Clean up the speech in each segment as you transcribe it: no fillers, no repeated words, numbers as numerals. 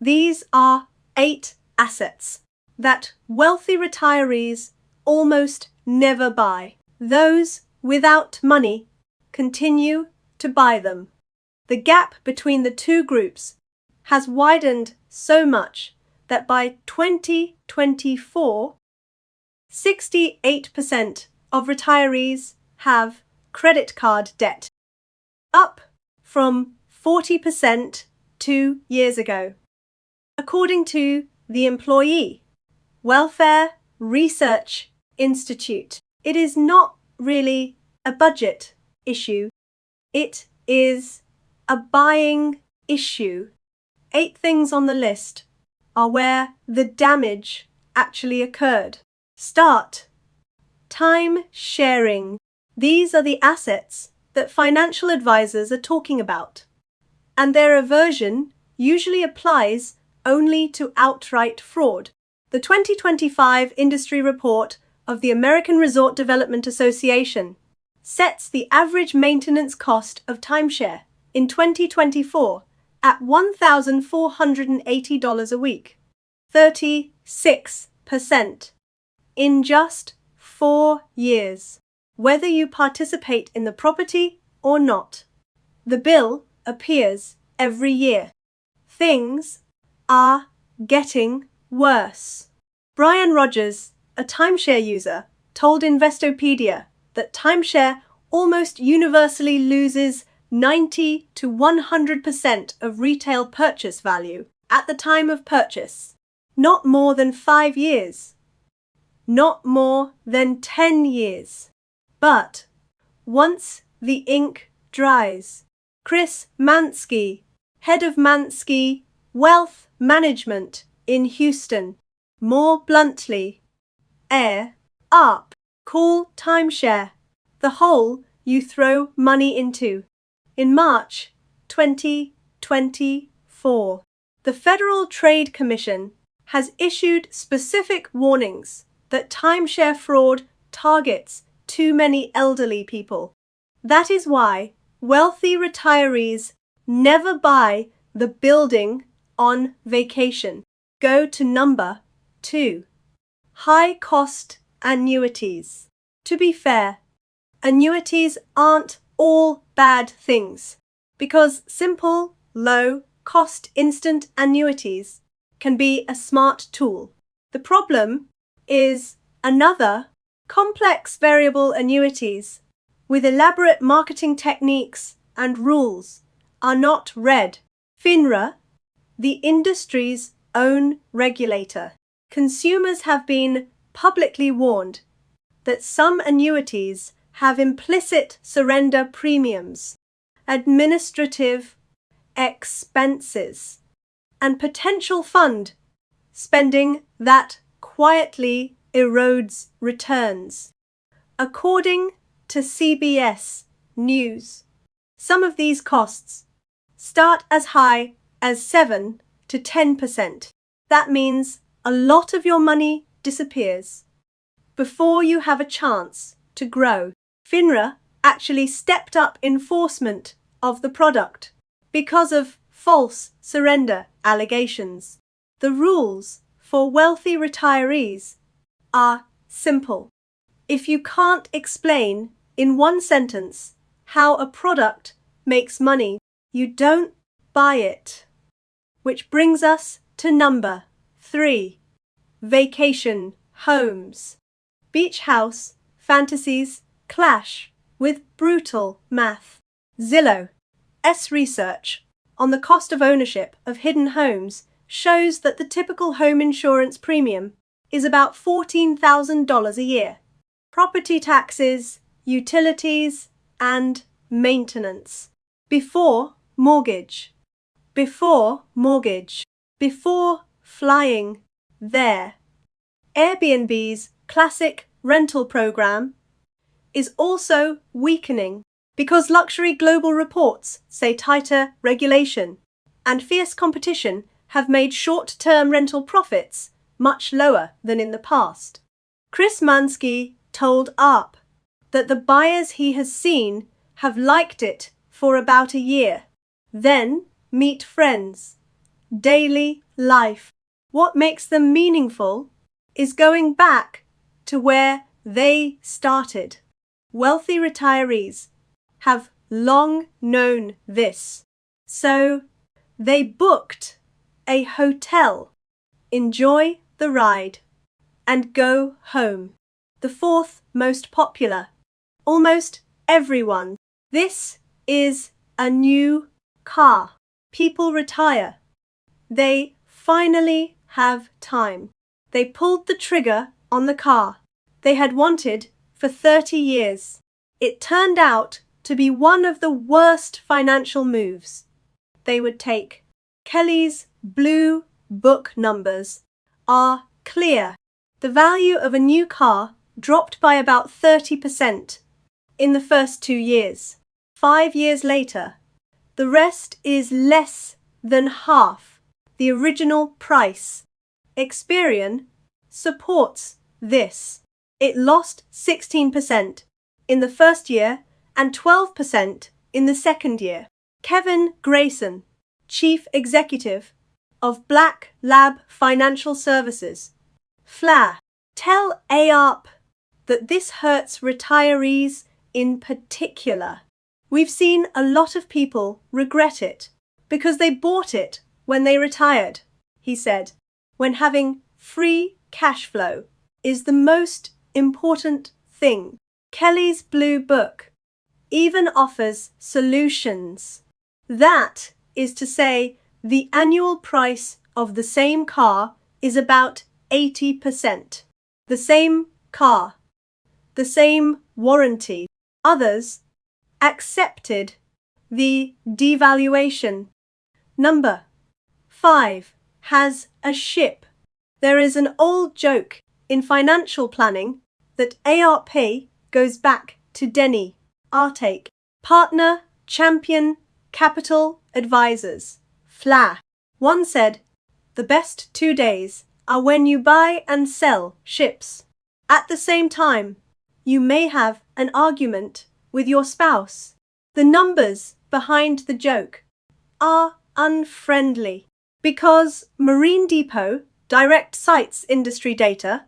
These are 8 assets that wealthy retirees almost never buy. Those without money continue to buy them. The gap between the two groups has widened so much that by 2024, 68% of retirees have credit card debt, up from 40% 2 years ago. According to the Employee Welfare Research Institute, it is not really a budget issue, it is a buying issue. 8 things on the list are where the damage actually occurred. Start. Time sharing. These are the assets that financial advisors are talking about, and their aversion usually applies only to outright fraud. The 2025 industry report of the American Resort Development Association sets the average maintenance cost of timeshare in 2024 at $1,480 a week, 36% in just 4 years. Whether you participate in the property or not, the bill appears every year. Things are getting worse. Brian Rogers, a timeshare user, told Investopedia that timeshare almost universally loses 90 to 100% of retail purchase value at the time of purchase. Not more than 5 years. Not more than 10 years. But once the ink dries, Chris Mansky, head of Mansky Wealth Management in Houston, more bluntly, air up. Call timeshare the hole you throw money into. In March 2024, the Federal Trade Commission has issued specific warnings that timeshare fraud targets too many elderly people. That is why wealthy retirees never buy the building on vacation. Go to number 2. High-cost annuities. To be fair, annuities aren't all bad things, because simple, low-cost instant annuities can be a smart tool. The problem is another complex variable annuities with elaborate marketing techniques and rules are not read. FINRA, the industry's own regulator, consumers have been publicly warned that some annuities have implicit surrender premiums, administrative expenses, and potential fund spending that quietly erodes returns. According to CBS News, some of these costs start as high as 7 to 10%. That means a lot of your money disappears before you have a chance to grow. FINRA actually stepped up enforcement of the product because of false surrender allegations. The rules for wealthy retirees are simple. If you can't explain in one sentence how a product makes money, you don't buy it. Which brings us to number 3. Vacation homes. Beach house fantasies clash with brutal math. Zillow's research on the cost of ownership of hidden homes shows that the typical home insurance premium is about $14,000 a year. Property taxes, utilities, and maintenance. Before mortgage. Before mortgage. Before flying there. Airbnb's classic rental program is also weakening because luxury global reports say tighter regulation and fierce competition have made short-term rental profits much lower than in the past. Chris Mansky told ARP that the buyers he has seen have liked it for about a year, then meet friends daily life. What makes them meaningful is going back to where they started. Wealthy retirees have long known this, so they booked a hotel, enjoy the ride, and go home. The fourth most popular. Almost everyone. This is a new car. People retire. They finally have time. They pulled the trigger on the car they had wanted for 30 years. It turned out to be one of the worst financial moves they would take. Kelley's Blue Book numbers are clear. The value of a new car dropped by about 30% in the first 2 years. 5 years later, the rest is less than half the original price. Experian supports this. It lost 16% in the first year and 12% in the second year. Kevin Grayson, Chief Executive of Black Lab Financial Services, FLA, tell AARP that this hurts retirees in particular. We've seen a lot of people regret it because they bought it when they retired, he said, when having free cash flow is the most important thing. Kelley's Blue Book even offers solutions. That is to say, the annual price of the same car is about 80%. The same car, the same warranty. Others accepted the devaluation. Number 5 has a ship. There is an old joke in financial planning that AARP goes back to Denny Artake, partner, champion, capital advisors, FLA. One said, the best 2 days are when you buy and sell ships. At the same time, you may have an argument with your spouse. The numbers behind the joke are unfriendly because Marine Depot Direct cites industry data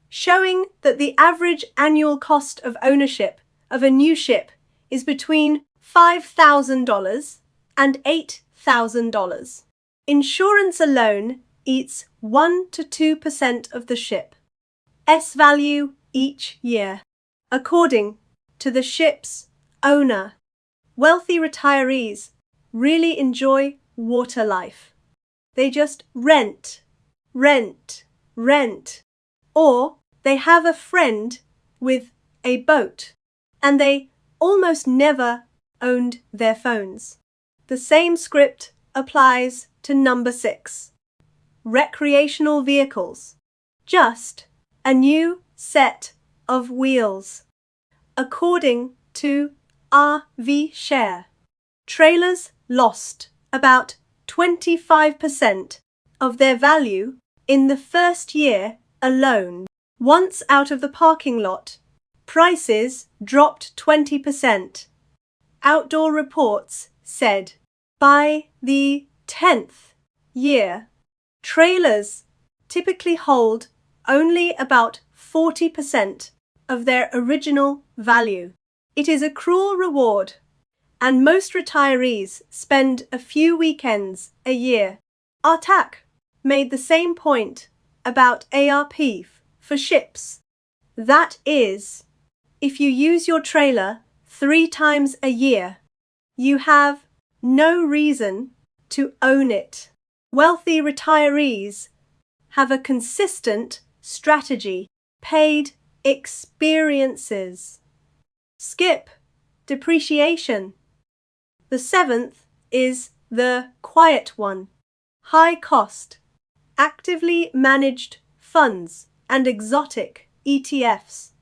showing that the average annual cost of ownership of a new ship is between $5,000 and $8,000. Insurance alone eats 1 to 2% of the ship's value each year. According to the ship's owner, wealthy retirees really enjoy water life. They just rent, or they have a friend with a boat, and they almost never owned their phones. The same script applies to number 6. Recreational vehicles. Just a new set of wheels. According to RV Share, trailers lost about 25% of their value in the first year alone. Once out of the parking lot, prices dropped 20%. Outdoor Reports said by the 10th year, trailers typically hold only about 40% of their original value. It is a cruel reward, and most retirees spend a few weekends a year. Artak made the same point about AARP for ships. That is, if you use your trailer 3 times a year, you have no reason to own it. Wealthy retirees have a consistent strategy. Paid experiences. Skip depreciation. The 7th is the quiet one. High cost, actively managed funds and exotic ETFs.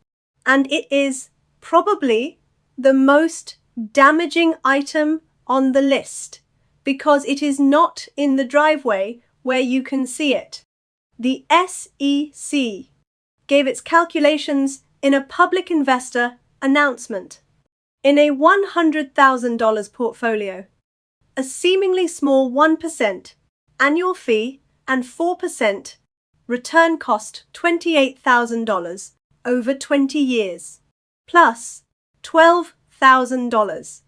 And it is probably the most damaging item on the list because it is not in the driveway where you can see it. The SEC gave its calculations in a public investor announcement. In a $100,000 portfolio, a seemingly small 1% annual fee, and 4% return cost $28,000 over 20 years, plus $12,000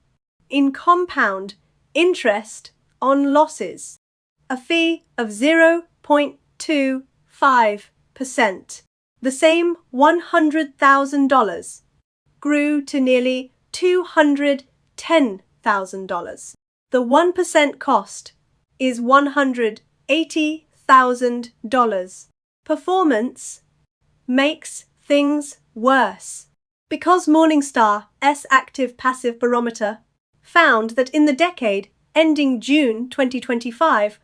in compound interest on losses, a fee of 0.25%. The same $100,000 grew to nearly $210,000. The 1% cost is $180,000. Performance makes things worse. Because Morningstar's Active Passive Barometer found that in the decade ending June 2025,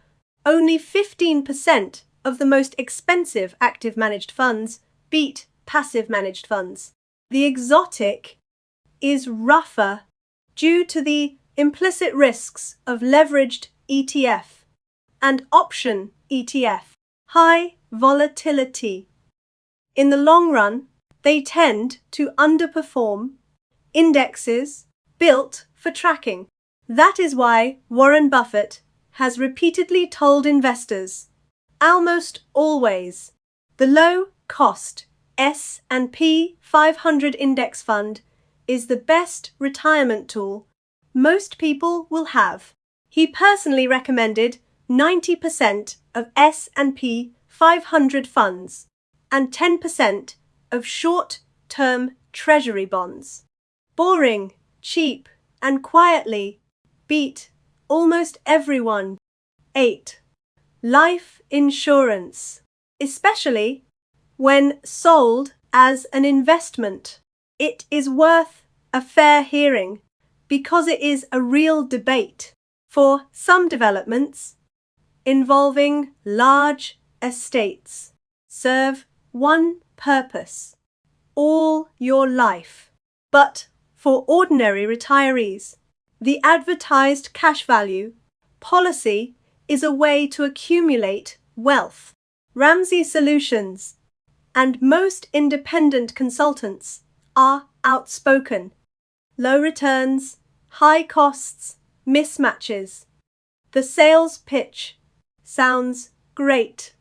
only 15% of the most expensive active managed funds beat passive managed funds. The exotic is rougher due to the implicit risks of leveraged ETF and option ETF, high volatility. In the long run, they tend to underperform indexes built for tracking. That is why Warren Buffett has repeatedly told investors, almost always, the low-cost S&P 500 index fund is the best retirement tool most people will have. He personally recommended 90% of S&P 500 funds and 10% of short-term treasury bonds. Boring, cheap, and quietly beat almost everyone. 8. Life insurance, especially when sold as an investment. It is worth a fair hearing because it is a real debate. For some developments involving large estates serve one purpose all your life. But for ordinary retirees, the advertised cash value policy is a way to accumulate wealth. Ramsey Solutions and most independent consultants are outspoken. Low returns, high costs, mismatches. The sales pitch sounds great.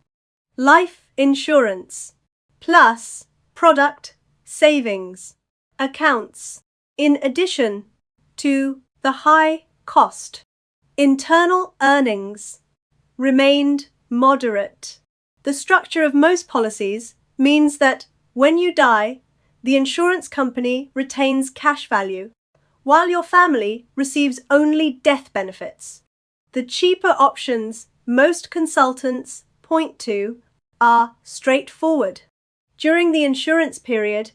Life insurance plus product savings accounts in addition to the high cost. Internal earnings remained moderate. The structure of most policies means that when you die, the insurance company retains cash value, while your family receives only death benefits. The cheaper options most consultants point to are straightforward. During the insurance period,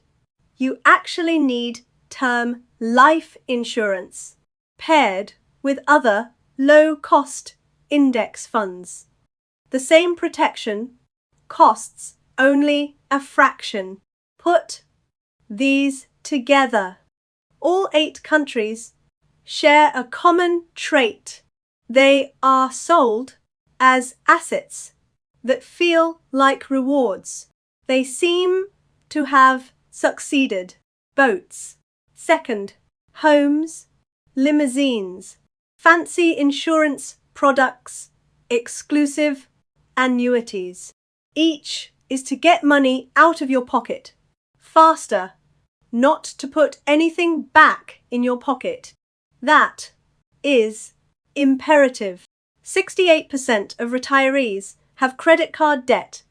you actually need term life insurance paired with other low-cost index funds. The same protection costs only a fraction. Put these together. All 8 countries share a common trait. They are sold as assets that feel like rewards. They seem to have succeeded. Boats. Second, homes, limousines, fancy insurance products, exclusive annuities. Each is to get money out of your pocket faster, not to put anything back in your pocket. That is imperative. 68% of retirees have credit card debt,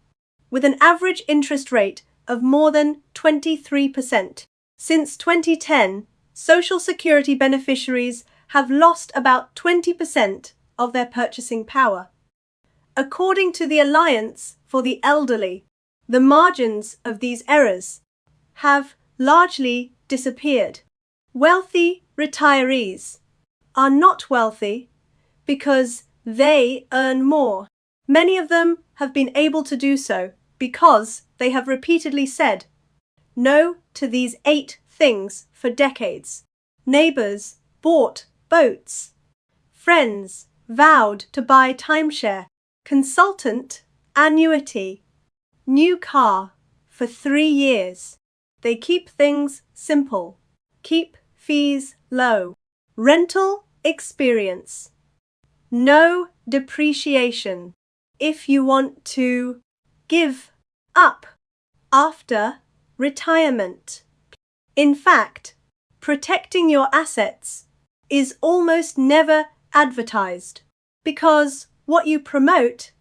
with an average interest rate of more than 23%. Since 2010, Social Security beneficiaries have lost about 20% of their purchasing power. According to the Alliance for the Elderly, the margins of these errors have largely disappeared. Wealthy retirees are not wealthy because they earn more. Many of them have been able to do so because they have repeatedly said no to these 8 things for decades. Neighbors bought boats. Friends vowed to buy timeshare. Consultant annuity. New car for 3 years. They keep things simple. Keep fees low. Rental experience. no depreciation if you want to give up after retirement. In fact, protecting your assets is almost never advertised because what you promote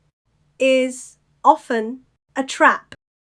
is often a trap.